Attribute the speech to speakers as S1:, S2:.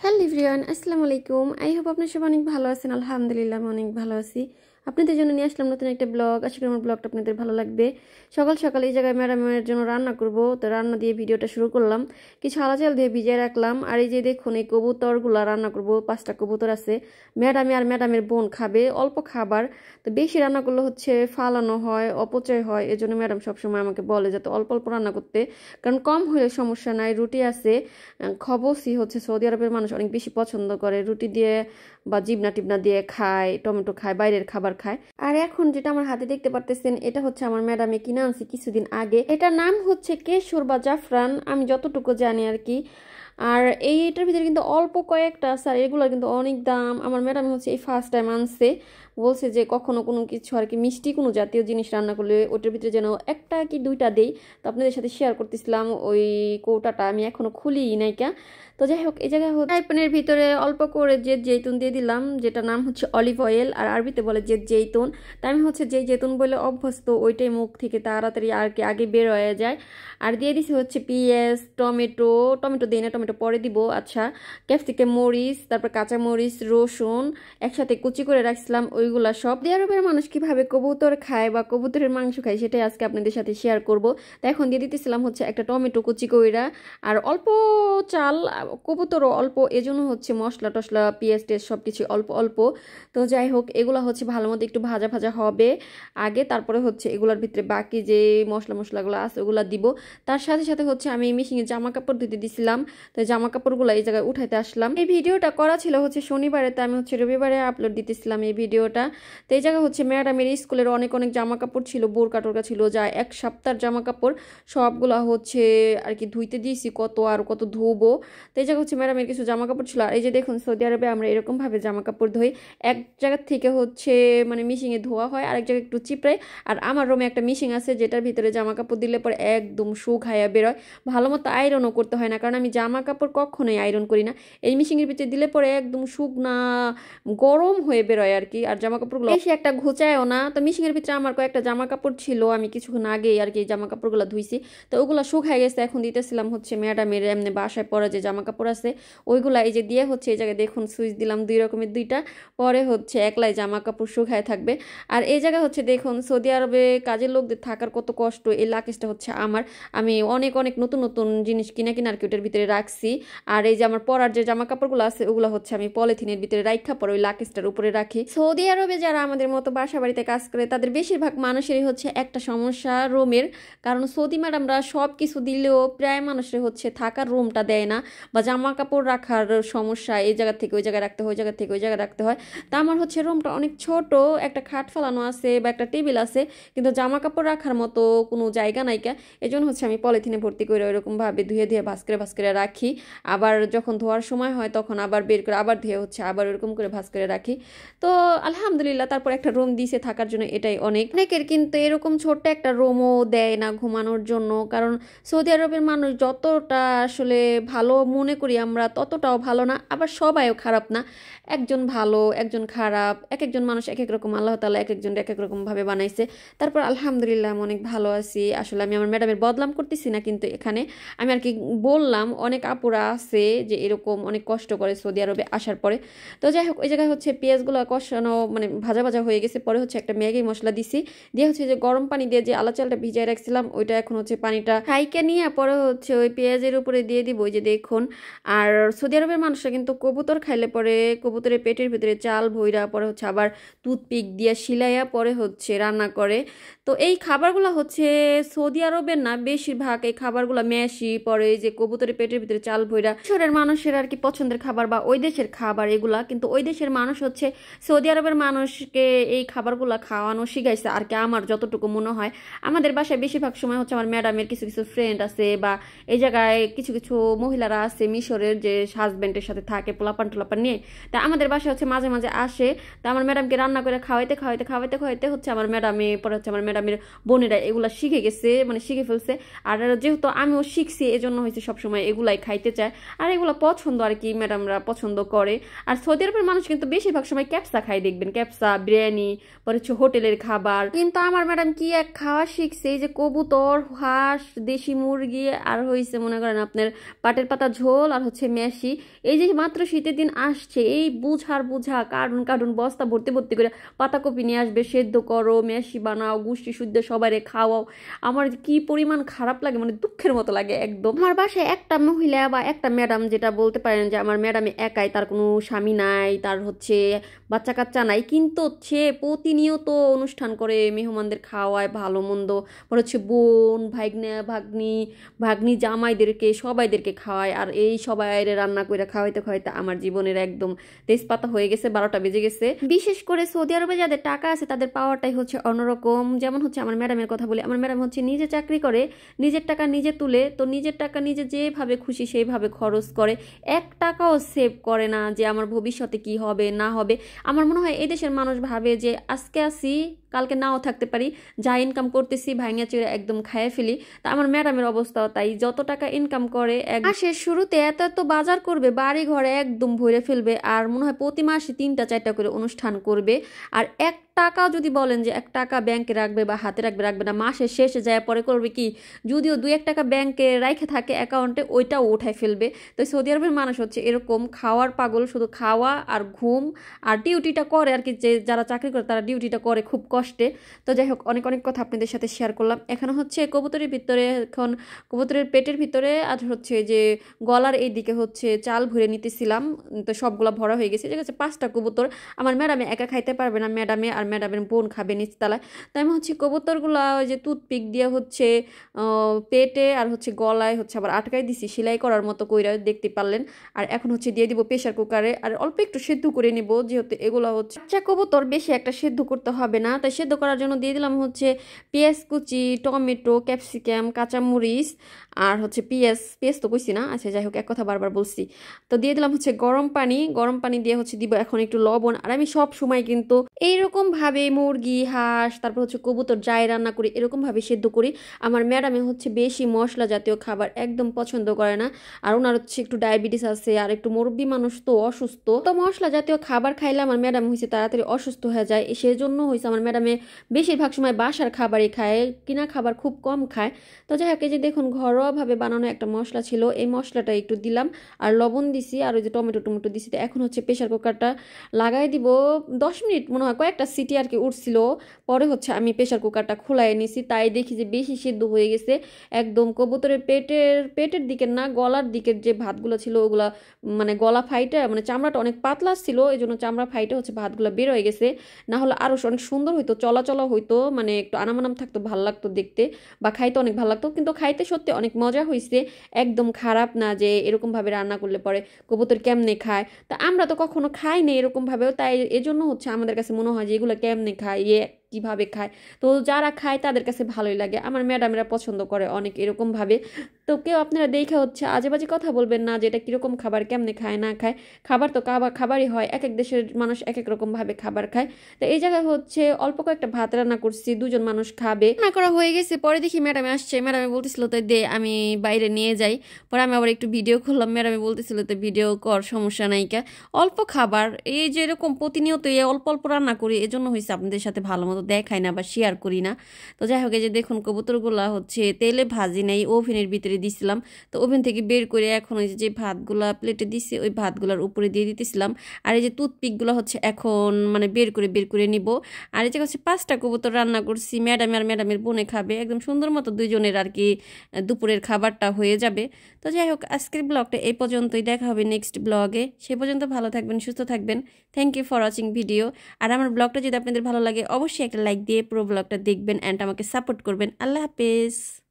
S1: Hello everyone, আসসালামু আলাইকুম। I hope আপনারা সবাই অনেক ভালো আছেন। আলহামদুলিল্লাহ আমি অনেক ভালো আছি। আপনাদের জন্য নিয়ে আসলাম নতুন একটা ব্লগ। আশা করি আমার ব্লগটা আপনাদের ভালো লাগবে। সকাল সকাল এই জায়গায় ম্যাডামের জন্য রান্না করব, তো রান্না দিয়ে ভিডিওটা শুরু করলাম। কিছু আলা চাল দিয়ে ভিজিয়ে রাখলাম। আর এই যে দেখুন, এই কবুতরগুলো রান্না করব। 5টা কবুতর আছে, ম্যাডামে আর ম্যাডামের বোন খাবে। অল্প খাবার, তো বেশি রান্না করলে হচ্ছে ফালানো হয়, অপচয় হয়। এজন্য ম্যাডাম সবসময় আমাকে বলে যাতে অল্প অল্প রান্না করতে, কারণ কম হলে সমস্যা নাই। রুটি আছে, খবসই হচ্ছে সৌদি আরবের মানুষ অনেক বেশি পছন্দ করে রুটি দিয়ে বা জিবনা টিবনা দিয়ে খায়, টমেটো খায়, বাইরের খাবার খায়। আর এখন যেটা আমার হাতে দেখতে পারতেছেন, এটা হচ্ছে আমার ম্যাডামে কিনে আনছি কিছুদিন আগে। এটার নাম হচ্ছে কেশর বা জাফরান, আমি যতটুকু জানি আর কি। আর এইটার ভিতরে কিন্তু অল্প কয়েকটা আছে, আর এগুলোর কিন্তু অনেক দাম। আমার ম্যাডাম হচ্ছে এই ফার্স্ট টাইম আনছে, বলছে যে কখনো কোনো কিছু আর কি মিষ্টি কোনো জাতীয় জিনিস রান্না করলে ওটার ভিতরে যেন একটা কি দুইটা দেই। তো আপনাদের সাথে শেয়ার করতেছিলাম ওই কৌটাটা, আমি এখনো খুলি নাইকা। তো যাই হোক, এই জায়গায় ফ্রাই প্যানের ভিতরে অল্প করে যে জৈতুন দিয়ে দিলাম, যেটা নাম হচ্ছে অলিভ অয়েল, আর আরবিতে বলে যে জৈতুন। তাই আমি হচ্ছে যে জৈতুন বলে অভ্যস্ত, ওইটাই মুখ থেকে তাড়াতাড়ি আর কি আগে বের হয়ে যায়। আর দিয়ে দিছি হচ্ছে পেঁয়াজ, টমেটো দিই না, টমেটো পরে দিব। আচ্ছা, ক্যাপসিকাম, মরিচ, তারপর কাঁচা মরিচ, রসুন একসাথে কুচি করে রাখছিলাম। ওইগুলা সব সৌদি আরবের মানুষ কিভাবে কবুতর খায় বা কবুতরের মাংস খায় সেটাই আজকে আপনাদের সাথে শেয়ার করব। তো এখন দিয়ে দিতেছিলাম হচ্ছে একটা টমেটো কুচি কইরা, আর অল্প চাল, কবুতরও অল্প, এজন্য হচ্ছে মশলা টশলা পেঁয়াজ টেজ সব কিছু অল্প অল্প। তো যাই হোক, এগুলো হচ্ছে ভালো মতো একটু ভাজা ভাজা হবে আগে, তারপরে হচ্ছে এগুলোর ভিতরে বাকি যে মশলাগুলো আছে ওগুলো দিব। তার সাথে সাথে হচ্ছে আমি মেশিনে জামা কাপড় ধুতে দিছিলাম, তো জামা কাপড়গুলো এই জায়গায় উঠাইতে আসলাম। এই ভিডিওটা করা ছিল হচ্ছে শনিবারে, তো আমি হচ্ছে রবিবারে আপলোড দিতেছিলাম এই ভিডিওটা। তো এই জায়গায় হচ্ছে ম্যাডামের স্কুলের অনেক অনেক জামা কাপড় ছিল, বোরকা টোরকা ছিল, যা 1 সপ্তাহের জামা কাপড় সবগুলা হচ্ছে আর কি ধুইতে দিয়েছি, কত আর কত ধুবো। তো এই জায়গায় হচ্ছে ম্যাডামের কিছু জামা কাপড় ছিল। আর এই যে দেখুন, সৌদি আরবে আমরা এরকম ভাবে জামা কাপড় ধুই, এক জায়গা থেকে হচ্ছে মানে মিশিংয়ে ধোয়া হয়, আরেক জায়গায় একটু চিপড়াই। আর আমার রুমে একটা মিশিং আছে, যেটার ভিতরে জামা কাপড় দিলে পরে একদম শুকায়া বেরোয়, ভালো মতো আয়রনও করতে হয় না, কারণ আমি জামা কাপড় কখনোই আয়রন করি না। এই মিশিংয়ের ভিতরে দিলে পরে একদম শুকনা গরম হয়ে বেরোয় আর কি। আর জামা কাপড়গুলো বেশি একটা ঘুচায়ও না। তো মিশিংয়ের ভিতরে আমার কয়েকটা জামা কাপড় ছিল, আমি কিছুক্ষণ আগেই আর কি জামা কাপড়গুলো ধুইছি, তো ওগুলো শুকায় গেছে। এখন দিতেছিলাম হচ্ছে ম্যাডামের এমনি বাসায় পরা যে জামা কাপড় আছে ওইগুলা এই যে দিয়ে হচ্ছে এই জায়গায় দেখুন সুইচ দিলাম 2 রকমের 2টা, পরে হচ্ছে একলাই জামা কাপড় শুকায় থাকবে। আর এই জায়গায় হচ্ছে দেখুন, সৌদি আরবে কাজের লোকদের থাকার কত কষ্ট। এই লাকেজটা হচ্ছে আমার, আমি অনেক অনেক নতুন নতুন জিনিস কিনা আর কি ওটার ভিতরে রাখছি। আর এই যে আমার পরার যে জামা কাপড়গুলো আছে ওগুলো হচ্ছে আমি পলিথিনের ভিতরে রাখা পরে ওই লাকেজটার উপরে রাখি। সৌদি আরবে যারা আমাদের মতো বাসা বাড়িতে কাজ করে তাদের বেশিরভাগ মানুষেরই হচ্ছে একটা সমস্যা রুমের, কারণ সৌদি ম্যাডামরা সব কিছু দিলেও প্রায় মানুষের হচ্ছে থাকার রুমটা দেয় না, বা জামা কাপড় রাখার সমস্যা, এই জায়গা থেকে ওই জায়গায় রাখতে হয়, ওই জায়গা থেকে ওই জায়গায় রাখতে হয়। তা আমার হচ্ছে রুমটা অনেক ছোট, একটা খাট ফালানো আছে বা একটা টেবিল আছে, কিন্তু জামা কাপড় রাখার মতো কোনো জায়গা নাইকা। এই জন্য হচ্ছে আমি পলিথিনে ভর্তি করে ওইরকম ভাবে ধুয়ে ধুয়ে ভাঁজ করে রাখি। আবার যখন ধোয়ার সময় হয় তখন আবার বের করে আবার ধুয়ে হচ্ছে আবার ওরকম করে ভাঁজ করে রাখি। তো আলহামদুলিল্লাহ, তারপর একটা রুম দিয়েছে থাকার জন্য, এটাই অনেক। অনেকের কিন্তু এরকম ছোট্ট একটা রুমও দেয় না ঘুমানোর জন্য, কারণ সৌদি আরবের মানুষ যতটা আসলে ভালো মনে করি আমরা ততটাও ভালো না, আবার সবাইও খারাপ না। একজন ভালো, একজন খারাপ, এক একজন মানুষ এক এক রকম, আল্লাহ তাআলা এক একজন এক এক রকম ভাবে বানাইছে। তারপর আলহামদুলিল্লাহ আমি অনেক ভালো আছি। আসলে আমি আমার ম্যাডামের বদনাম করতেছি না, কিন্তু এখানে আমি আর কি বললাম, অনেক আপুরা আছে যে এরকম অনেক কষ্ট করে সৌদি আরবে আসার পরে। তো যাই হোক, ওই জায়গায় হচ্ছে পেঁয়াজগুলো কষানো মানে ভাজা ভাজা হয়ে গেছে, পরে হচ্ছে একটা ম্যাগি মশলা দিছি, দিয়ে হচ্ছে যে গরম পানি দিয়ে যে আলা চালটা ভিজিয়ে রাখছিলাম ওইটা এখন হচ্ছে পানিটা খাইকে নিয়ে পরে হচ্ছে ওই পেঁয়াজের উপরে দিয়ে দিব, ওই যে দেখুন। আর সৌদি আরবের মানুষরা কিন্তু কবুতর খাইলে পরে কবুতরের পেটের ভিতরে চাল ভইরা পরে হচ্ছে আবার টুথপিক দিয়ে শিলাইয়া পরে হচ্ছে রান্না করে। তো এই খাবারগুলো হচ্ছে সৌদি আরবের না, বেশিরভাগ এই খাবারগুলো মেশি পরে যে কবুতরের পেটের ভিতরে চাল ভইরা শহরের মানুষের আর কি পছন্দের খাবার বা ওই দেশের খাবার এগুলা, কিন্তু ওই দেশের মানুষ হচ্ছে সৌদি আরবের মানুষকে এই খাবারগুলো খাওয়ানো শিখাইছে আর কি, আমার যতটুকু মনে হয়। আমাদের বাসায় বেশিরভাগ সময় হচ্ছে আমার ম্যাডামের কিছু কিছু ফ্রেন্ড আছে বা এই জায়গায় কিছু কিছু মহিলারা আছে মিশরের, যে হাজব্যান্ডের সাথে থাকে পোলাপান টোলাপান নিয়ে, তা আমাদের বাসায় হচ্ছে মাঝে মাঝে আসে। তা আমার ম্যাডামকে রান্না করে খাওয়াইতে খাওয়াইতে খাওয়াইতে খাওয়াইতে হচ্ছে আমার ম্যাডামে পরে হচ্ছে আমার ম্যাডামের বোনেরা এগুলা শিখে গেছে, মানে শিখে ফেলছে। আর যেহেতু আমিও শিখছি এজন্য হয়েছে সবসময় এগুলাই খাইতে চায়, আর এগুলো পছন্দ আর কি, ম্যাডামরা পছন্দ করে। আর সৌদি আরবের মানুষ কিন্তু বেশিরভাগ সময় ক্যাপসা খাই দেখবেন, দেখবেন ক্যাপসা বিরিয়ানি পরে হচ্ছে হোটেলের খাবার। কিন্তু আমার ম্যাডাম কি এক খাওয়া শিখছে, এই যে কবুতর, হাঁস, দেশি মুরগি, আর হয়েছে মনে করেন আপনার পাটের পাতা ঝোল, আর হচ্ছে মেশি। এই যে মাত্র শীতের দিন আসছে, এই বুঝা কার্টুন বস্তা ভর্তি ভর্তি করে পাতাকপি নিয়ে আসবে, সেদ্ধ করো, মেশি বানাও, গুষ্টি শুদ্ধ সবাইরে খাওয়াও। আমার কি পরিমাণ খারাপ লাগে, মানে দুঃখের মতো লাগে একদম। আমার বাসায় একটা মহিলা বা একটা ম্যাডাম, যেটা বলতে পারেন যে আমার ম্যাডামে একাই, তার কোনো স্বামী নাই, তার হচ্ছে বাচ্চা কাচ্চা নাই, কিন্তু সে প্রতিনিয়ত অনুষ্ঠান করে, মেহমানদের খাওয়ায় ভালো মন্দ, পরে হচ্ছে বোন ভাগ্নি জামাইদেরকে সবাইদেরকে খাওয়ায়। আর এই সবাই রান্না করে খাওয়াইতে খাওয়াইতে আমার জীবনের একদম তেজপাতা হয়ে গেছে, 12টা বেজে গেছে। বিশেষ করে সৌদি আরবে যাদের টাকা আছে তাদের পাওয়ারটাই হচ্ছে অন্যরকম। যেমন হচ্ছে আমার ম্যাডামের কথা বলি, আমার ম্যাডাম হচ্ছে নিজে চাকরি করে, নিজের টাকা নিজে তুলে, তো নিজের টাকা নিজে যেভাবে খুশি সেইভাবে খরচ করে, 1 টাকাও সেভ করে না যে আমার ভবিষ্যতে কি হবে না হবে। আমার মনে হয় এই দেশের মানুষ ভাবে যে আজকে আসি কালকে নাও থাকতে পারি, যা ইনকাম করতেছি ভাঙিয়া চিড়ে একদম খাইয়ে ফেলি। তা আমার ম্যাডামের অবস্থাও তাই, যত টাকা ইনকাম করে মাসের শুরুতে এত এত বাজার করবে, বাড়ি ঘরে একদম ভরে ফেলবে, আর মনে হয় প্রতি মাসে 3টা 4টা করে অনুষ্ঠান করবে। আর 1 টাকাও যদি বলেন যে 1 টাকা ব্যাংকে রাখবে বা হাতে রাখবে না, মাসের শেষে যায় পরে করবে কি, যদিও 2-1 টাকা ব্যাংকে রাখে থাকে অ্যাকাউন্টে, ওইটাও উঠায় ফেলবে। তো সৌদি আরবের মানুষ হচ্ছে এরকম খাওয়ার পাগল, শুধু খাওয়া আর ঘুম আর ডিউটিটা করে আর কি, যে যারা চাকরি করে তারা ডিউটিটা করে খুব কষ্টে। তো যাই হোক, অনেক কথা আপনাদের সাথে শেয়ার করলাম। এখন হচ্ছে কবুতরের ভিতরে, এখন কবুতরের পেটের ভিতরে আর হচ্ছে যে গলার এই দিকে হচ্ছে চাল ভরে নিতেছিলাম, তো সবগুলা ভরা হয়ে গেছে। ঠিক আছে, 5টা কবুতর। আমার ম্যাডামে একা খাইতে পারবে না, ম্যাডামে আর ম্যাডামের বোন খাবে নিচতলায়। তাই আমি হচ্ছে কবুতরগুলা ওই যে টুথপিক দিয়ে হচ্ছে পেটে আর হচ্ছে গলায় হচ্ছে আবার আটকাই দিছি, সেলাই করার মতো কইরা, দেখতে পারলেন। আর এখন হচ্ছে দিয়ে দিব প্রেশার কুকারে, আর অল্প একটু সেদ্ধ করে নিব, যেহেতু এগুলো হচ্ছে বাচ্চা কবুতর, বেশি একটা সেদ্ধ করতে হবে না। তাই সেদ্ধ করার জন্য দিয়ে দিলাম হচ্ছে পেঁয়াজ কুচি, টমেটো, ক্যাপসিকাম, কাঁচামরিচ, আর হচ্ছে পেঁয়াজ তো কইছি না, আচ্ছা যাই হোক, এক কথা বারবার বলছি। তো দিয়ে দিলাম হচ্ছে গরম পানি দিয়ে হচ্ছে দিব এখন একটু লবণ। আর আমি সব সময় কিন্তু এইরকম ভাবে মুরগি, হাঁস, তারপর হচ্ছে কবুতর যাই রান্না করি এরকম ভাবে সেদ্ধ করি। আমার ম্যাডামে হচ্ছে বেশি মশলা জাতীয় খাবার একদম পছন্দ করে না, আর ওনার হচ্ছে একটু ডায়াবেটিস আছে, আর একটু মুরব্বী মানুষ তো অসুস্থ, তো মশলা জাতীয় খাবার খাইলে আমার ম্যাডাম হয়েছে তাড়াতাড়ি অসুস্থ হয়ে যায়। সেই জন্য হয়েছে আমার ম্যাডামে বেশিরভাগ সময় বাসার খাবারই খায়, কিনা খাবার খুব কম খায়। তো যাই হোক, এই যে দেখুন ঘরোয়াভাবে বানানো একটা মশলা ছিল, এই মশলাটা একটু দিলাম, আর লবণ দিছি, আর ওই যে টমেটো দিছি। তো এখন হচ্ছে প্রেশার কুকারটা লাগাই দিব। 10 মিনিট মনে হয়, কয়েকটা সিটি আর কি উঠছিল, পরে হচ্ছে আমি প্রেশার কুকারটা খোলাই নিছি। তাই দেখি যে বেশি সিদ্ধ হয়ে গেছে, একদম কবুতরের পেটের দিকের না, গলার দিকের যে ভাতগুলো ছিল ওগুলা মানে গলা ফাইটে, মানে চামড়াটা অনেক পাতলা ছিল, এই জন্য চামড়া ফাইটে হচ্ছে ভাতগুলো বের হয়ে গেছে। না হলে আরো অনেক সুন্দর হইতো, চলাচলা হইতো, মানে একটু আনামানাম থাকতো, ভালো লাগতো দেখতে, বা খাইতে অনেক ভালো লাগতো। কিন্তু খাইতে সত্যি অনেক মজা হয়েছে, একদম খারাপ না যে এরকম ভাবে রান্না করলে পরে কবুতর কেমনে খায়। তা আমরা তো কখনো খাই না এরকম ভাবেও, তাই এজন্য হচ্ছে আমাদের কাছে মনে হয় যে এগুলো কেমনে খায়, কিভাবে খায়। তো যারা খায় তাদের কাছে ভালোই লাগে, আমার ম্যাডামেরা পছন্দ করে অনেক এরকম ভাবে। তো কেউ আপনারা দেখে হচ্ছে আজেবাজে কথা বলবেন না যে এটা কিরকম খাবার, কেমনে খায় না খায়। খাবার তো খাবারই হয়, এক এক দেশের মানুষ এক এক রকম ভাবে খাবার খায়। তো এই জায়গায় হচ্ছে অল্প কয়েকটা ভাত রান্না করছি, 2জন মানুষ খাবে, রান্না করা হয়ে গেছে। পরে দেখি ম্যাডামে আসছে, ম্যাডামে বলতেছিল তো দে আমি বাইরে নিয়ে যাই। পরে আমি আবার একটু ভিডিও করলাম, ম্যাডামে বলতেছিল তো ভিডিও কর, সমস্যা নাই কা। অল্প খাবার, এই যে এরকম প্রতিনিয়ত অল্প অল্প রান্না করি, এজন্য হয়েছে আপনাদের সাথে ভালো মতো দেখাই না বা শেয়ার করি না। তো যাই হোক, এই যে দেখুন কবুতরগুলা হচ্ছে তেলে ভাজি নেই, ওভেনের ভিতরে দিছিলাম। তো ওভেন থেকে বের করে এখন ওই যে ভাতগুলা প্লেটে দিছি, ওই ভাতগুলার উপরে দিয়ে দিতেছিলাম। আর এই যে টুথপিকগুলো হচ্ছে এখন মানে বের করে নিব। আর এই যে হচ্ছে 5টা কবুতর রান্না করছি, ম্যাডাম আর ম্যাডামের বোনে খাবে, একদম সুন্দর মতো 2জনের আর কি দুপুরের খাবারটা হয়ে যাবে। তো যাই হোক, আজকের ব্লগটা এই পর্যন্তই, দেখা হবে নেক্সট ব্লগে। সে পর্যন্ত ভালো থাকবেন, সুস্থ থাকবেন। Thank you for watching video. আর আমার ব্লগটা যদি আপনাদের ভালো লাগে অবশ্যই একটা লাইক দিয়ে পুরো ব্লগটা দেখবেন অ্যান্ড আমাকে সাপোর্ট করবেন। আল্লাহ হাফেজ।